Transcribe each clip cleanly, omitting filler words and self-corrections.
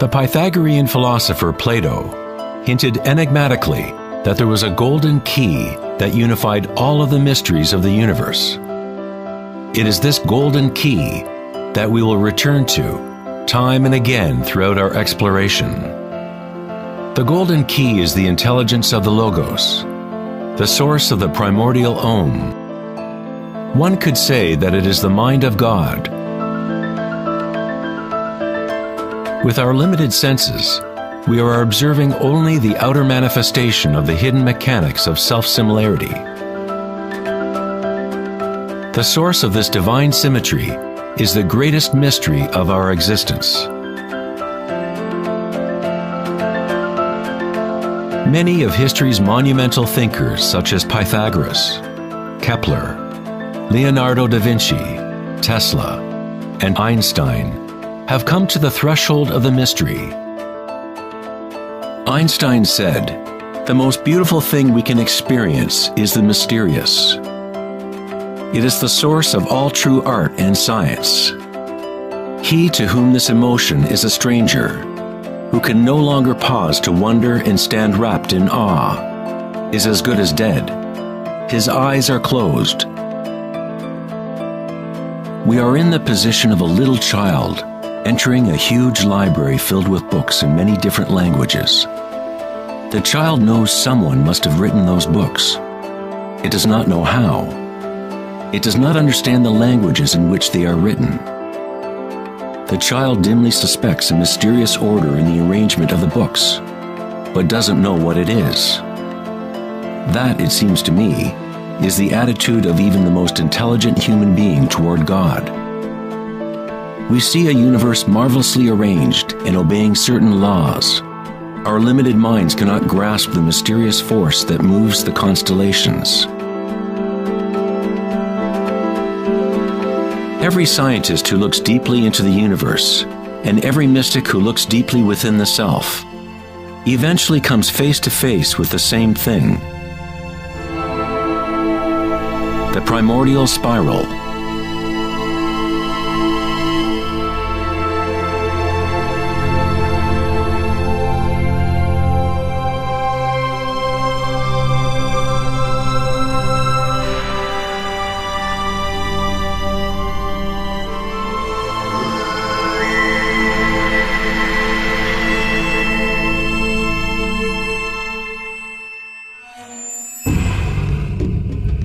The Pythagorean philosopher Plato hinted enigmatically that there was a golden key that unified all of the mysteries of the universe. It is this golden key that we will return to time and again throughout our exploration. The golden key is the intelligence of the Logos, the source of the primordial Om. One could say that it is the mind of God. With our limited senses, we are observing only the outer manifestation of the hidden mechanics of self-similarity. The source of this divine symmetry is the greatest mystery of our existence. Many of history's monumental thinkers, such as Pythagoras, Kepler, Leonardo da Vinci, Tesla, and Einstein, have come to the threshold of the mystery. Einstein said, "The most beautiful thing we can experience is the mysterious. It is the source of all true art and science. He to whom this emotion is a stranger, who can no longer pause to wonder and stand wrapped in awe, is as good as dead. His eyes are closed." We are in the position of a little child entering a huge library filled with books in many different languages. The child knows someone must have written those books. It does not know how. It does not understand the languages in which they are written. The child dimly suspects a mysterious order in the arrangement of the books, but doesn't know what it is. That, it seems to me, is the attitude of even the most intelligent human being toward God. We see a universe marvelously arranged and obeying certain laws. Our limited minds cannot grasp the mysterious force that moves the constellations. Every scientist who looks deeply into the universe, and every mystic who looks deeply within the self, eventually comes face to face with the same thing: the primordial spiral.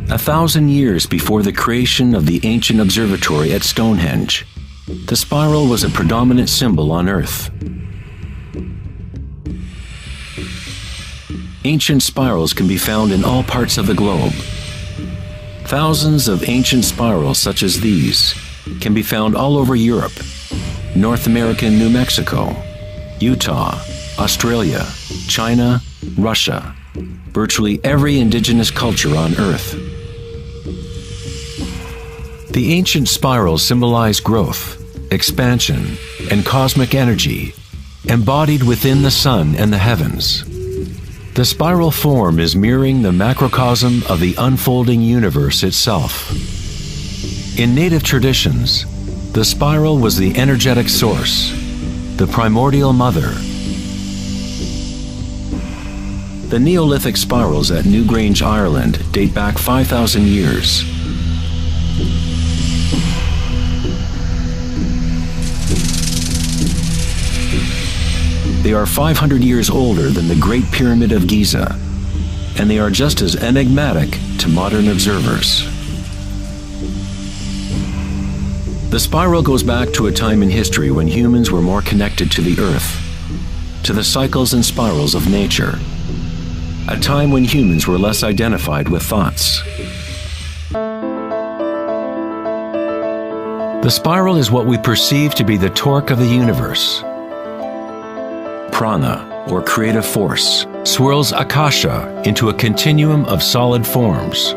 A 1,000 years before the creation of the ancient observatory at Stonehenge, the spiral was a predominant symbol on Earth. Ancient spirals can be found in all parts of the globe. Thousands of ancient spirals such as these can be found all over Europe, North America and New Mexico, Utah, Australia, China, Russia, virtually every indigenous culture on Earth. The ancient spirals symbolize growth, expansion, and cosmic energy, embodied within the sun and the heavens. The spiral form is mirroring the macrocosm of the unfolding universe itself. In native traditions, the spiral was the energetic source, the primordial mother. The Neolithic spirals at Newgrange, Ireland date back 5,000 years. They are 500 years older than the Great Pyramid of Giza, and they are just as enigmatic to modern observers. The spiral goes back to a time in history when humans were more connected to the Earth, to the cycles and spirals of nature, a time when humans were less identified with thoughts. The spiral is what we perceive to be the torque of the universe. Prana, or creative force, swirls Akasha into a continuum of solid forms.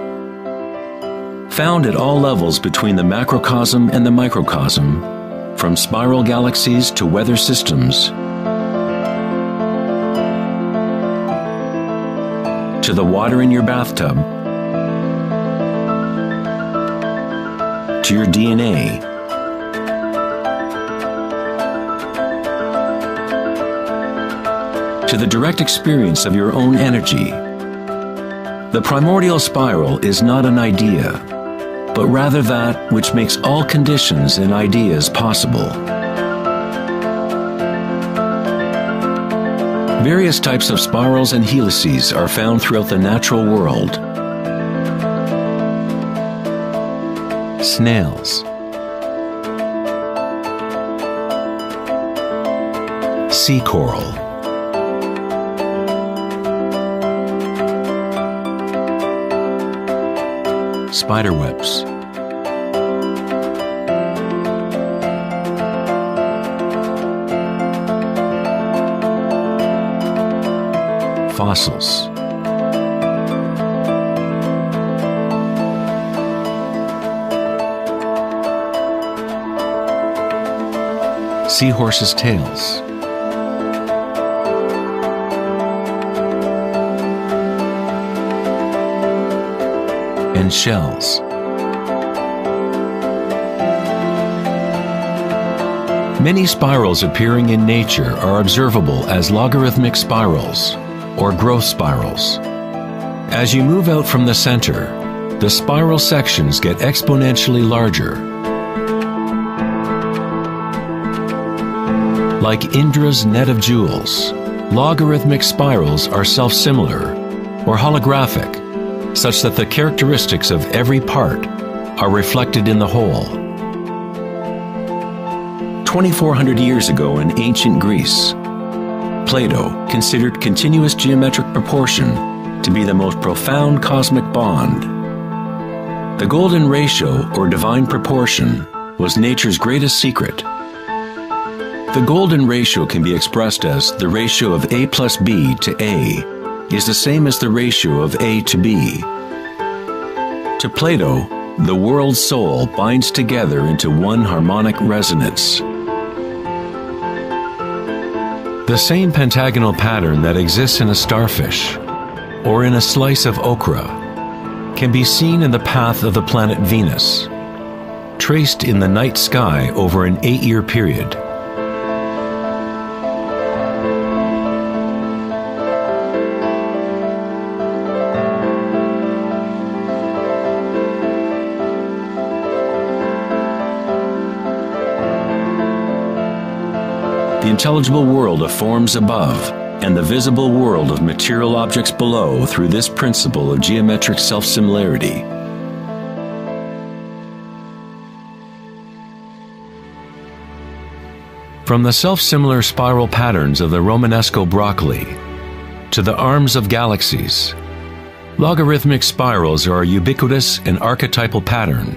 Found at all levels between the macrocosm and the microcosm, from spiral galaxies to weather systems, to the water in your bathtub, to your DNA, to the direct experience of your own energy. The primordial spiral is not an idea, but rather that which makes all conditions and ideas possible. Various types of spirals and helices are found throughout the natural world. Snails, sea coral, spiderwebs, fossils, seahorses' tails, and shells. Many spirals appearing in nature are observable as logarithmic spirals, or growth spirals. As you move out from the center, the spiral sections get exponentially larger. Like Indra's net of jewels, logarithmic spirals are self-similar, or holographic, such that the characteristics of every part are reflected in the whole. 2,400 years ago in ancient Greece, Plato considered continuous geometric proportion to be the most profound cosmic bond. The golden ratio, or divine proportion, was nature's greatest secret. The golden ratio can be expressed as the ratio of A plus B to A is the same as the ratio of A to B. To Plato, the world's soul binds together into one harmonic resonance. The same pentagonal pattern that exists in a starfish or in a slice of okra can be seen in the path of the planet Venus, traced in the night sky over an 8-year period. The intelligible world of forms above and the visible world of material objects below through this principle of geometric self-similarity. From the self-similar spiral patterns of the Romanesco broccoli to the arms of galaxies, logarithmic spirals are a ubiquitous and archetypal pattern.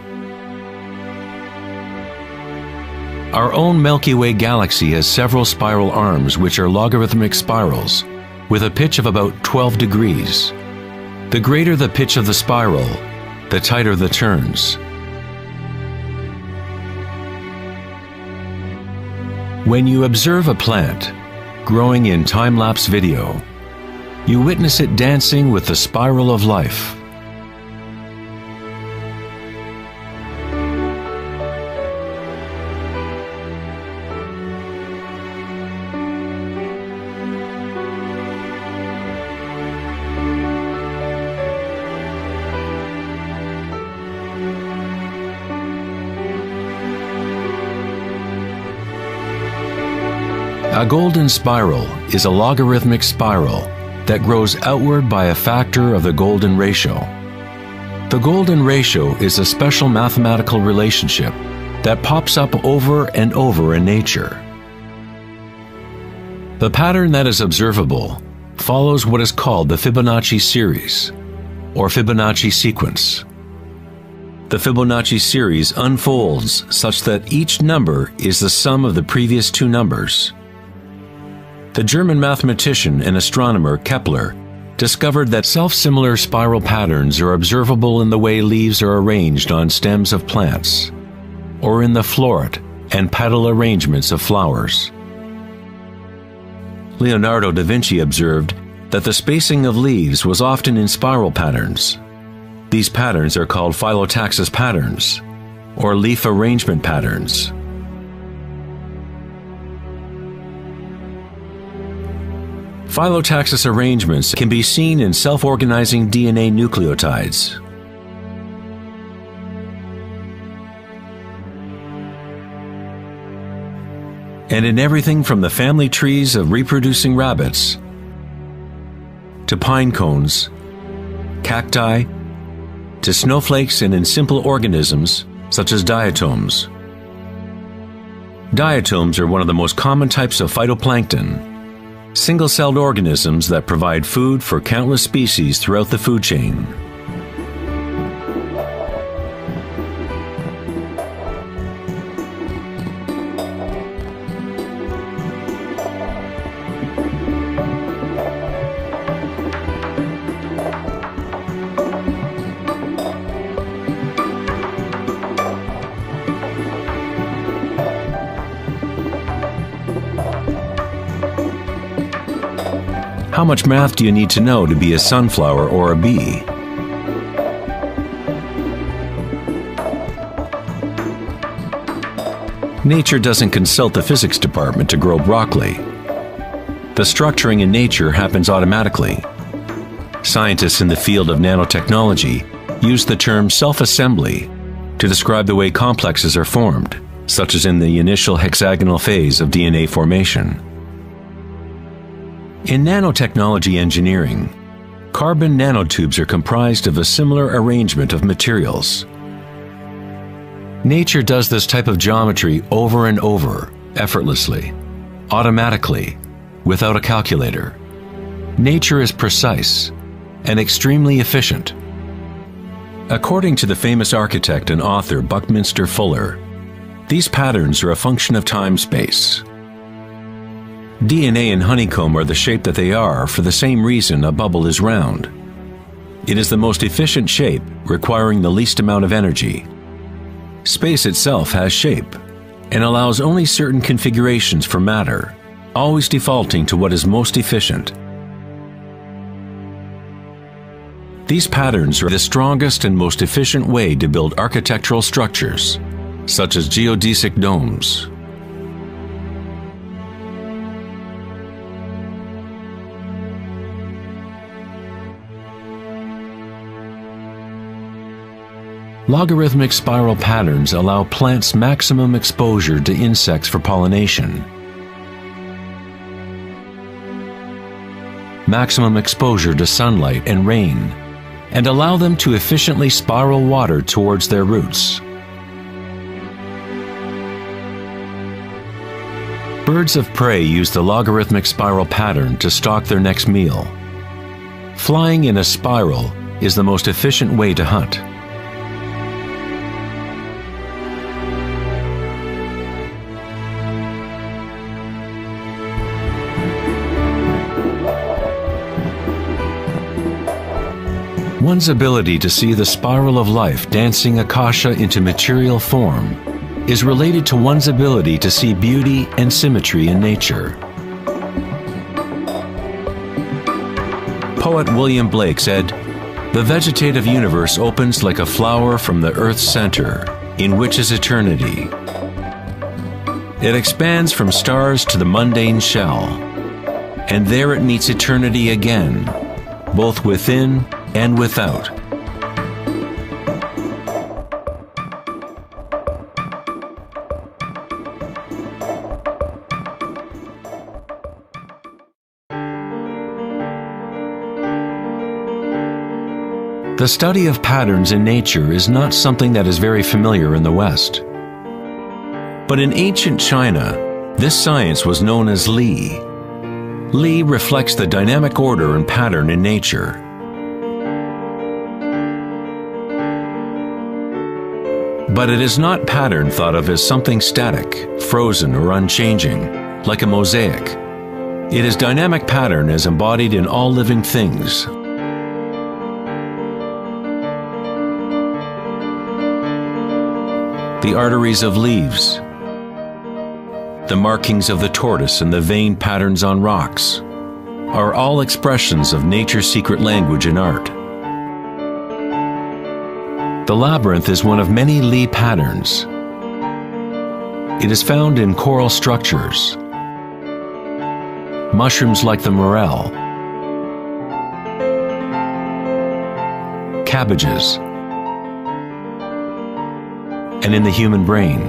Our own Milky Way galaxy has several spiral arms which are logarithmic spirals with a pitch of about 12 degrees. The greater the pitch of the spiral, the tighter the turns. When you observe a plant growing in time-lapse video, you witness it dancing with the spiral of life. A golden spiral is a logarithmic spiral that grows outward by a factor of the golden ratio. The golden ratio is a special mathematical relationship that pops up over and over in nature. The pattern that is observable follows what is called the Fibonacci series, or Fibonacci sequence. The Fibonacci series unfolds such that each number is the sum of the previous two numbers. The German mathematician and astronomer Kepler discovered that self-similar spiral patterns are observable in the way leaves are arranged on stems of plants, or in the floret and petal arrangements of flowers. Leonardo da Vinci observed that the spacing of leaves was often in spiral patterns. These patterns are called phyllotaxis patterns, or leaf arrangement patterns. Phyllotaxis arrangements can be seen in self-organizing DNA nucleotides. And in everything from the family trees of reproducing rabbits to pine cones, cacti, to snowflakes, and in simple organisms such as diatoms. Diatoms are one of the most common types of phytoplankton, single-celled organisms that provide food for countless species throughout the food chain. How much math do you need to know to be a sunflower or a bee? Nature doesn't consult the physics department to grow broccoli. The structuring in nature happens automatically. Scientists in the field of nanotechnology use the term self-assembly to describe the way complexes are formed, such as in the initial hexagonal phase of DNA formation. In nanotechnology engineering, carbon nanotubes are comprised of a similar arrangement of materials. Nature does this type of geometry over and over, effortlessly, automatically, without a calculator. Nature is precise and extremely efficient. According to the famous architect and author Buckminster Fuller, these patterns are a function of time-space. DNA and honeycomb are the shape that they are for the same reason a bubble is round. It is the most efficient shape, requiring the least amount of energy. Space itself has shape, and allows only certain configurations for matter, always defaulting to what is most efficient. These patterns are the strongest and most efficient way to build architectural structures, such as geodesic domes. Logarithmic spiral patterns allow plants maximum exposure to insects for pollination, maximum exposure to sunlight and rain, and allow them to efficiently spiral water towards their roots. Birds of prey use the logarithmic spiral pattern to stalk their next meal. Flying in a spiral is the most efficient way to hunt. One's ability to see the spiral of life dancing akasha into material form is related to one's ability to see beauty and symmetry in nature. Poet William Blake said, "The vegetative universe opens like a flower from the earth's center, in which is eternity. It expands from stars to the mundane shell, and there it meets eternity again, both within and without." The study of patterns in nature is not something that is very familiar in the West. But in ancient China, this science was known as Li. Li reflects the dynamic order and pattern in nature. But it is not pattern thought of as something static, frozen, or unchanging, like a mosaic. It is dynamic pattern as embodied in all living things. The arteries of leaves, the markings of the tortoise and the vein patterns on rocks are all expressions of nature's secret language in art. The labyrinth is one of many Li patterns. It is found in coral structures, mushrooms like the morel, cabbages, and in the human brain.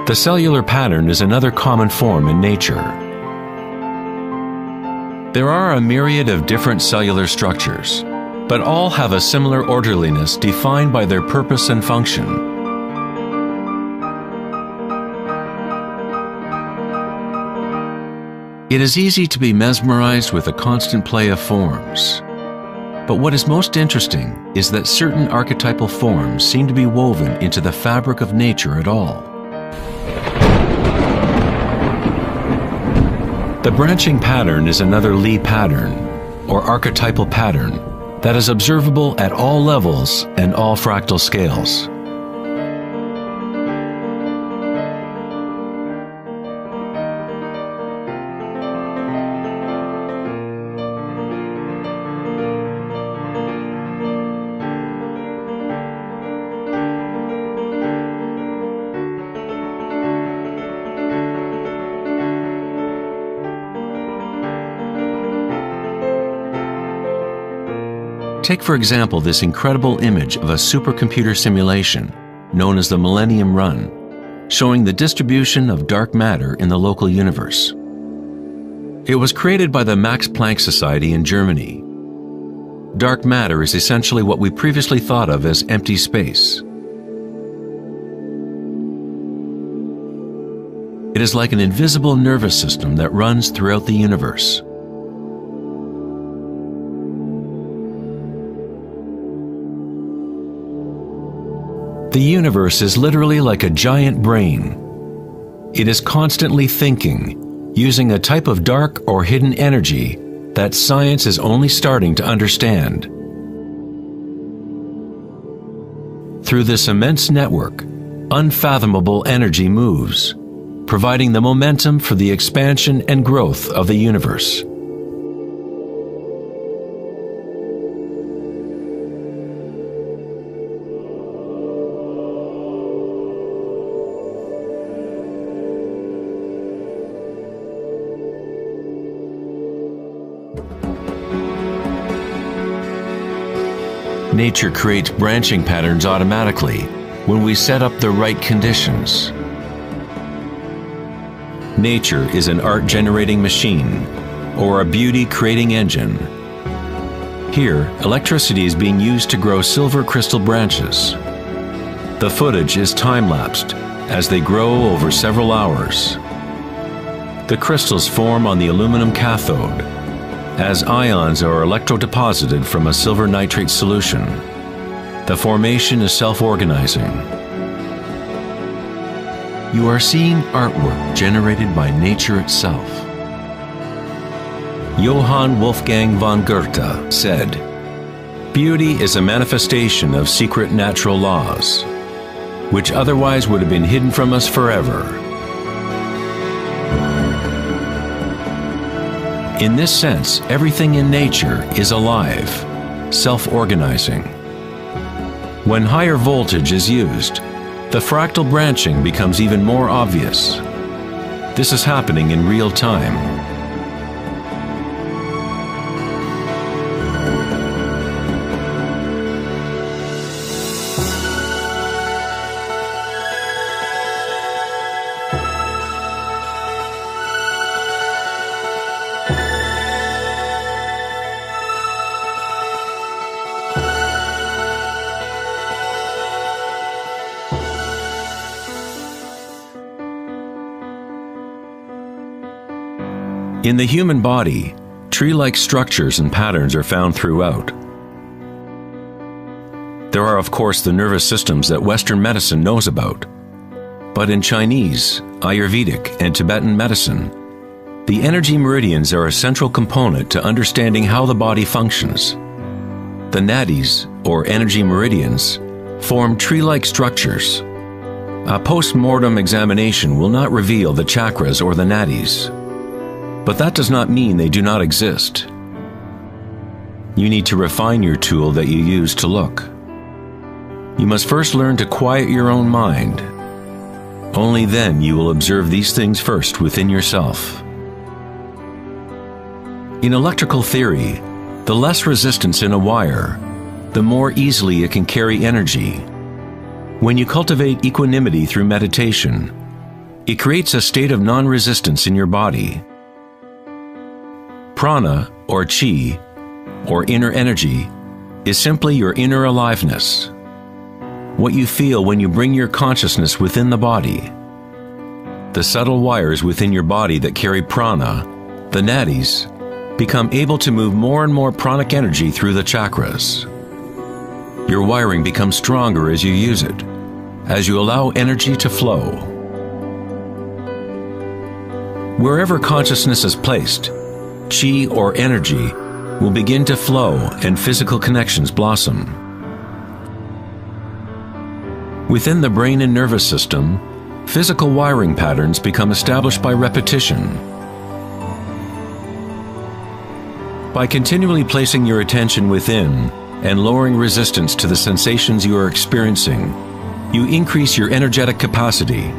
The cellular pattern is another common form in nature. There are a myriad of different cellular structures, but all have a similar orderliness defined by their purpose and function. It is easy to be mesmerized with the constant play of forms. But what is most interesting is that certain archetypal forms seem to be woven into the fabric of nature at all. The branching pattern is another Lie pattern, or archetypal pattern, that is observable at all levels and all fractal scales. Take, for example, this incredible image of a supercomputer simulation known as the Millennium Run, showing the distribution of dark matter in the local universe. It was created by the Max Planck Society in Germany. Dark matter is essentially what we previously thought of as empty space. It is like an invisible nervous system that runs throughout the universe. The universe is literally like a giant brain. It is constantly thinking, using a type of dark or hidden energy that science is only starting to understand. Through this immense network, unfathomable energy moves, providing the momentum for the expansion and growth of the universe. Nature creates branching patterns automatically when we set up the right conditions. Nature is an art-generating machine or a beauty-creating engine. Here, electricity is being used to grow silver crystal branches. The footage is time-lapsed as they grow over several hours. The crystals form on the aluminum cathode as ions are electrodeposited from a silver nitrate solution. The formation is self-organizing. You are seeing artwork generated by nature itself. Johann Wolfgang von Goethe said, "Beauty is a manifestation of secret natural laws, which otherwise would have been hidden from us forever." In this sense, everything in nature is alive, self-organizing. When higher voltage is used, the fractal branching becomes even more obvious. This is happening in real time. In the human body, tree-like structures and patterns are found throughout. There are, of course, the nervous systems that Western medicine knows about. But in Chinese, Ayurvedic, and Tibetan medicine, the energy meridians are a central component to understanding how the body functions. The nadis, or energy meridians, form tree-like structures. A post-mortem examination will not reveal the chakras or the nadis. But that does not mean they do not exist. You need to refine your tool that you use to look. You must first learn to quiet your own mind. Only then you will observe these things first within yourself. In electrical theory, the less resistance in a wire, the more easily it can carry energy. When you cultivate equanimity through meditation, it creates a state of non-resistance in your body. Prana, or chi, or inner energy, is simply your inner aliveness. What you feel when you bring your consciousness within the body. The subtle wires within your body that carry prana, the nadis, become able to move more and more pranic energy through the chakras. Your wiring becomes stronger as you use it, as you allow energy to flow. Wherever consciousness is placed, chi or energy will begin to flow and physical connections blossom. Within the brain and nervous system, physical wiring patterns become established by repetition. By continually placing your attention within and lowering resistance to the sensations you are experiencing, you increase your energetic capacity.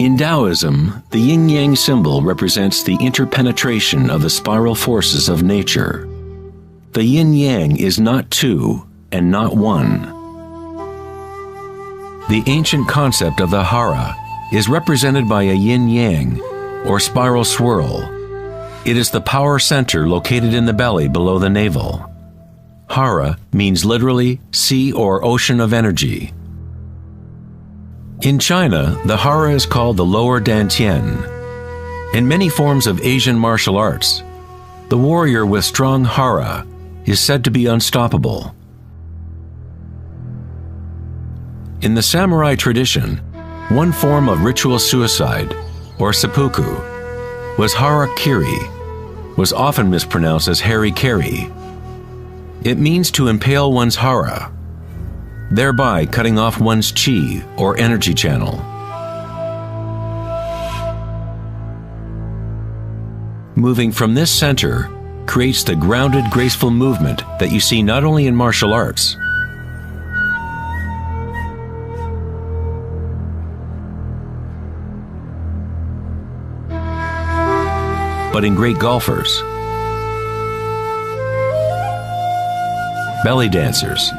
In Taoism, the yin-yang symbol represents the interpenetration of the spiral forces of nature. The yin-yang is not two and not one. The ancient concept of the hara is represented by a yin-yang, or spiral swirl. It is the power center located in the belly below the navel. Hara means literally sea or ocean of energy. In China, the hara is called the lower dantian. In many forms of Asian martial arts, the warrior with strong hara is said to be unstoppable. In the samurai tradition, one form of ritual suicide, or seppuku, was harakiri, was often mispronounced as harikiri. It means to impale one's hara, thereby cutting off one's chi or energy channel. Moving from this center creates the grounded, graceful movement that you see not only in martial arts, but in great golfers, belly dancers,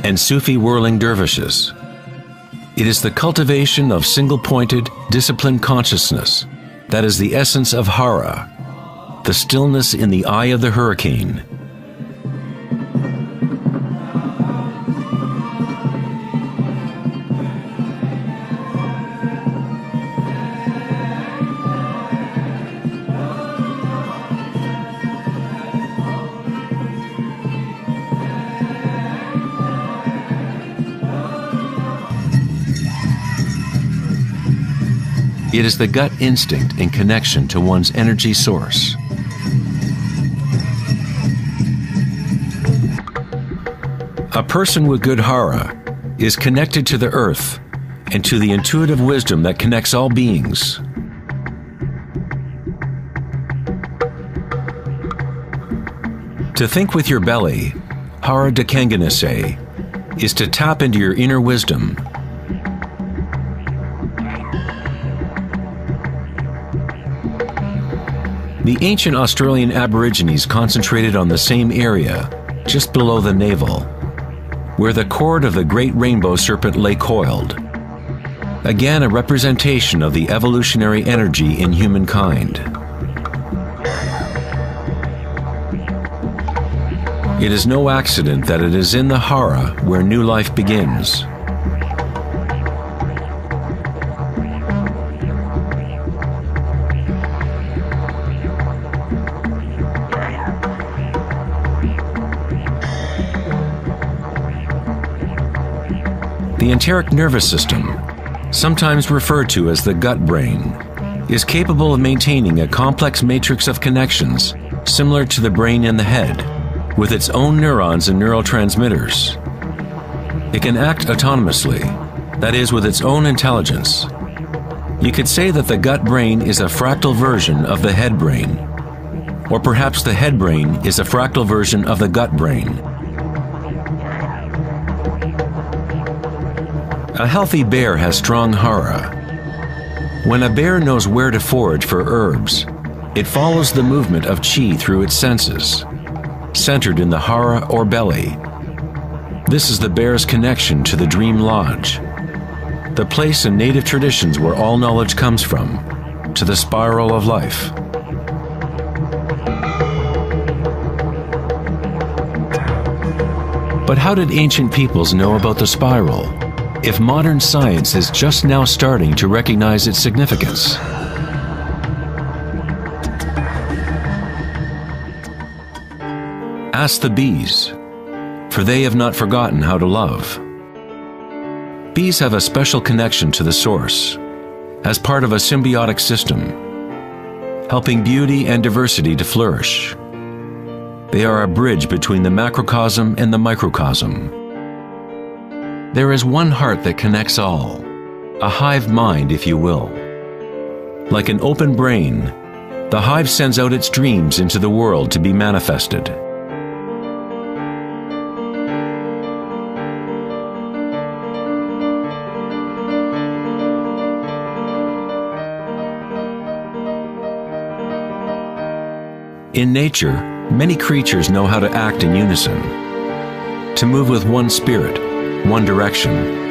and Sufi whirling dervishes. It is the cultivation of single-pointed, disciplined consciousness that is the essence of hara, the stillness in the eye of the hurricane. It is the gut instinct in connection to one's energy source. A person with good hara is connected to the earth and to the intuitive wisdom that connects all beings. To think with your belly, hara dekanganase, is to tap into your inner wisdom. The ancient Australian Aborigines concentrated on the same area, just below the navel, where the cord of the great rainbow serpent lay coiled. Again, a representation of the evolutionary energy in humankind. It is no accident that it is in the hara where new life begins. The enteric nervous system, sometimes referred to as the gut brain, is capable of maintaining a complex matrix of connections similar to the brain and the head, with its own neurons and neurotransmitters. It can act autonomously, that is, with its own intelligence. You could say that the gut brain is a fractal version of the head brain, or perhaps the head brain is a fractal version of the gut brain. A healthy bear has strong hara. When a bear knows where to forage for herbs, it follows the movement of qi through its senses, centered in the hara or belly. This is the bear's connection to the dream lodge, the place in native traditions where all knowledge comes from, to the spiral of life. But how did ancient peoples know about the spiral, if modern science is just now starting to recognize its significance? Ask the bees, for they have not forgotten how to love. Bees have a special connection to the source, as part of a symbiotic system, helping beauty and diversity to flourish. They are a bridge between the macrocosm and the microcosm. There is one heart that connects all, a hive mind, if you will. Like an open brain, the hive sends out its dreams into the world to be manifested. In nature, many creatures know how to act in unison, to move with one spirit, one direction.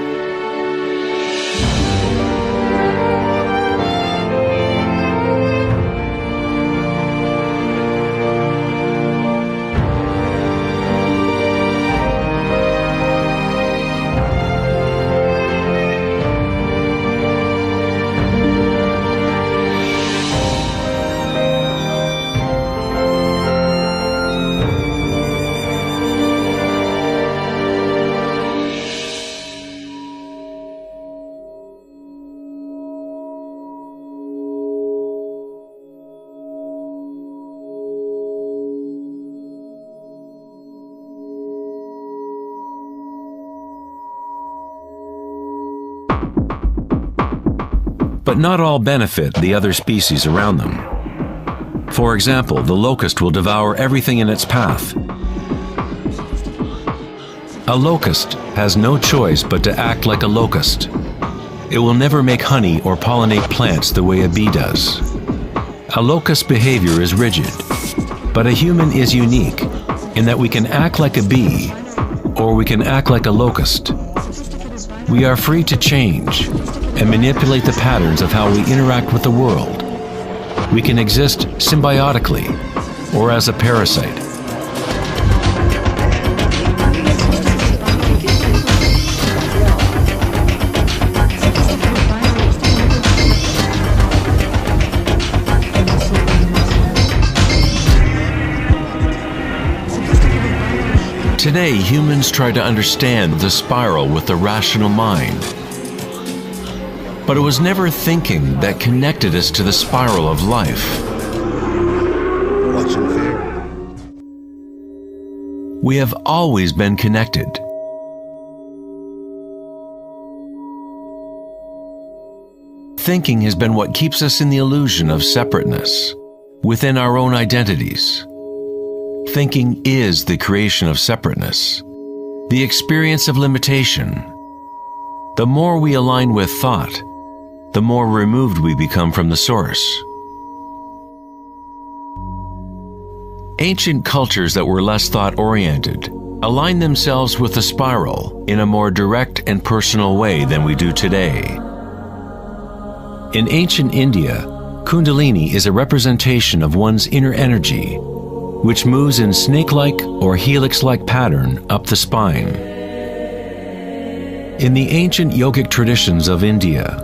But not all benefit the other species around them. For example, the locust will devour everything in its path. A locust has no choice but to act like a locust. It will never make honey or pollinate plants the way a bee does. A locust's behavior is rigid, but a human is unique in that we can act like a bee or we can act like a locust. We are free to change and manipulate the patterns of how we interact with the world. We can exist symbiotically or as a parasite. Today, humans try to understand the spiral with the rational mind. But it was never thinking that connected us to the spiral of life. Watch and fear. We have always been connected. Thinking has been what keeps us in the illusion of separateness, within our own identities. Thinking is the creation of separateness, the experience of limitation. The more we align with thought, the more removed we become from the source. Ancient cultures that were less thought-oriented aligned themselves with the spiral in a more direct and personal way than we do today. In ancient India, Kundalini is a representation of one's inner energy, which moves in snake-like or helix-like pattern up the spine. In the ancient yogic traditions of India,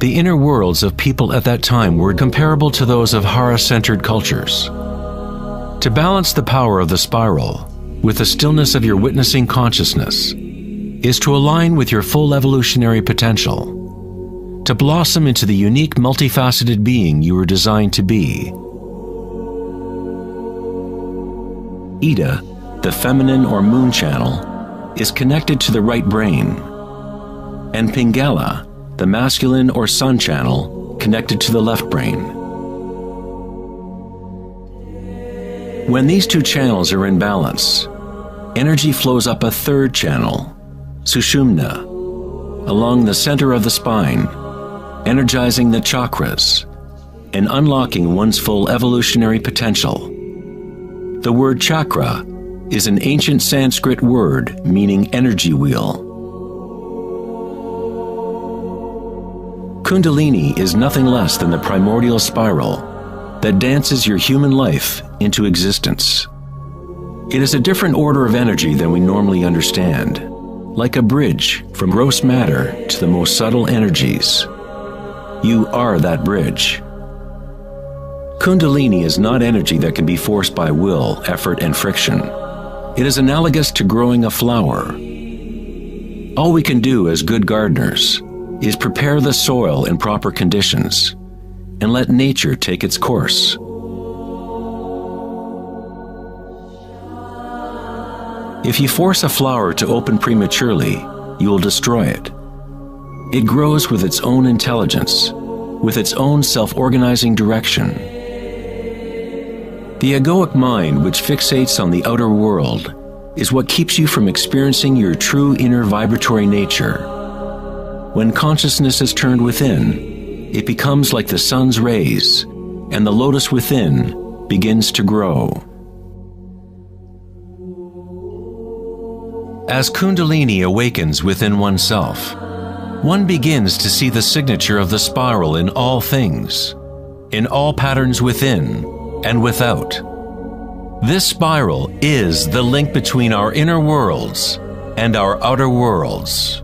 the inner worlds of people at that time were comparable to those of Hara-centered cultures. To balance the power of the spiral with the stillness of your witnessing consciousness is to align with your full evolutionary potential, to blossom into the unique multifaceted being you were designed to be. Ida, the feminine or moon channel, is connected to the right brain, and Pingala, the masculine or sun channel, connected to the left brain. When these two channels are in balance, energy flows up a third channel, Sushumna, along the center of the spine, energizing the chakras and unlocking one's full evolutionary potential. The word chakra is an ancient Sanskrit word meaning energy wheel. Kundalini is nothing less than the primordial spiral that dances your human life into existence. It is a different order of energy than we normally understand, like a bridge from gross matter to the most subtle energies. You are that bridge. Kundalini is not energy that can be forced by will, effort, and friction. It is analogous to growing a flower. All we can do as good gardeners is prepare the soil in proper conditions and let nature take its course. If you force a flower to open prematurely, you will destroy it. It grows with its own intelligence, with its own self-organizing direction. The egoic mind, which fixates on the outer world, is what keeps you from experiencing your true inner vibratory nature. When consciousness is turned within, it becomes like the sun's rays, and the lotus within begins to grow. As Kundalini awakens within oneself, one begins to see the signature of the spiral in all things, in all patterns within and without. This spiral is the link between our inner worlds and our outer worlds.